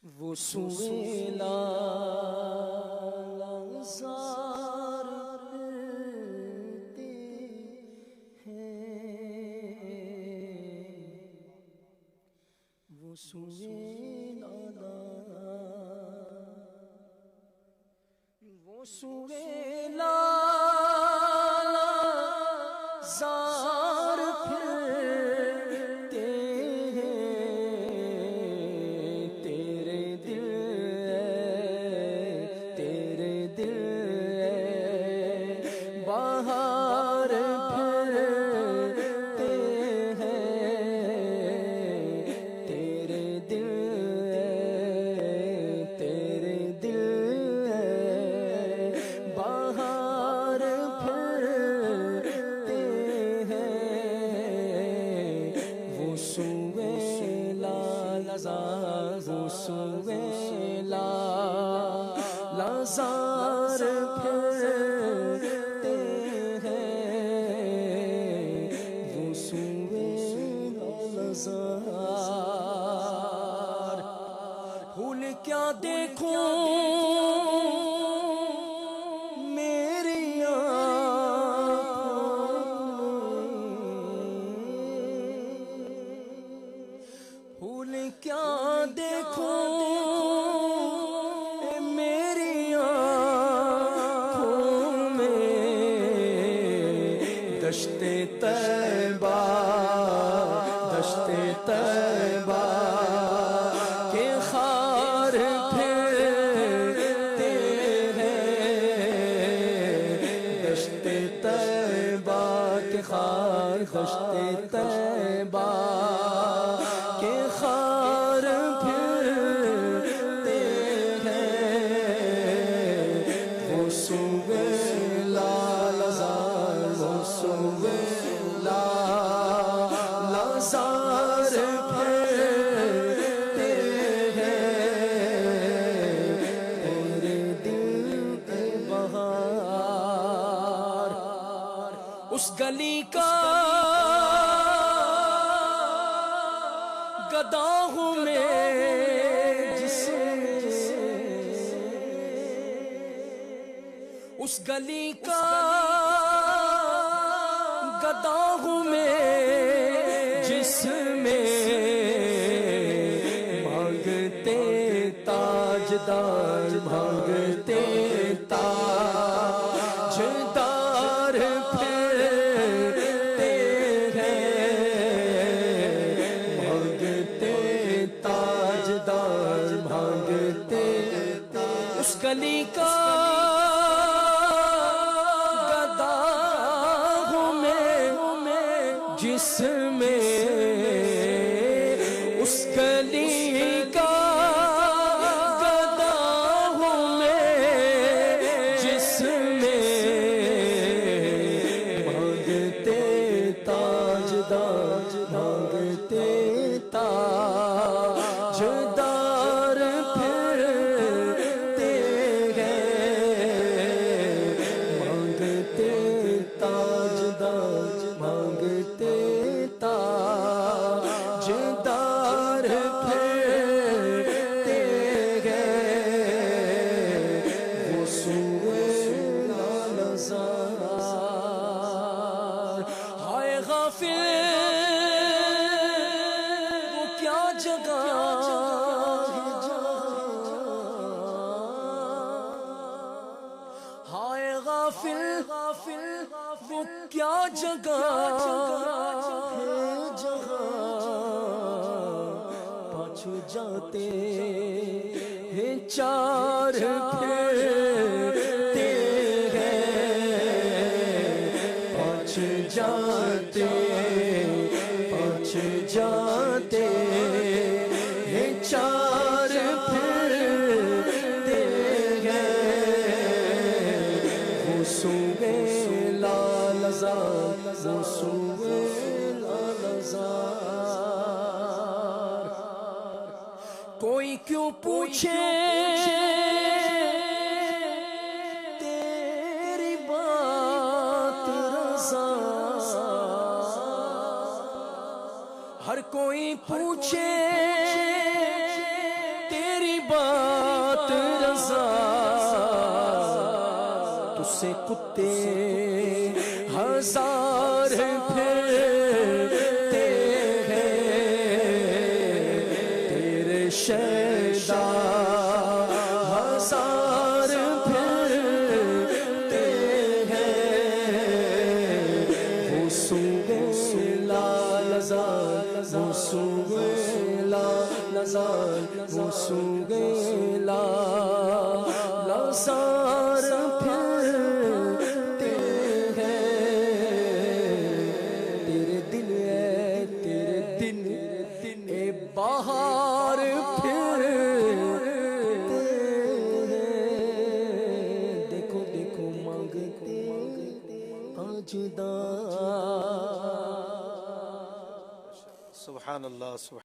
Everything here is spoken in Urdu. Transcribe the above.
وہ سوئے لالزار پھرتے ہیں، وہ سوئے وہ سوئے لالزار پھرتے ہیں، تیرے دل بہار پھرتے ہیں، تیرے دل بہار پھرتے ہیں، وہ سوئے لالزار، وہ سوئے لالزار پھرتے ہیں، وہ سوئے لالزار۔ پھول کیا دیکھوں میری آنکھوں میں، پھول کیا دیکھوں میری آنکھوں میں، دشت طیبہ کے خار پھرتے ہیں، دشت طیبہ کے خار، دشت طیبہ کے خار پھرتے ہیں، وہ سوئے لالزار، وہ سوئے لالزار پھرتے ہیں، تیرے دل کے بہار۔ اس گلی کا گدا ہوں میں، اس گلی کا گدا ہوں میں، جس میں مانگتے تاجدار، مانگتے تاجدار پھرتے ہیں، مانگتے تاجدار، مانگتے اس گلی کا گدا ہوں میں، جس میں اس گلی کا گدا ہوں میں، جس میں مانگتے تاجدار، مانگتے تاجدار پھرتے ہیں، مانگتے تاجدار، مانگتے تاجدار پھرتے ہیں، وہ سوئے لالزار۔ ہائے غافل وہ کیا جگہ، ہائے غافل وہ کیا جگہ ہے، جگہ پاچھو جاتے ہیں چار پھرتے ہیں، پاچھ جاتے ہیں چار پھرتے ہیں، وہ سوئے لالزار، وہ سوئے لالزار۔ کوئی کیوں پوچھے تیری بات رضا، ہر کوئی پوچھے تیری بات رضا، تجھ سے کتے ہزار پھرتے ہیں، تیرے شیدا ہزار پھرتے ہیں، وہ سوگے لال زال، وہ سوگے لال زال، وہ سوگے لال زال پھرتے ہیں، تیرے دل ہے، تیرے دل اے بہار پھرتے ہیں، دیکھو دیکھو مانگتے آجدار۔ سبحان اللہ، سبحان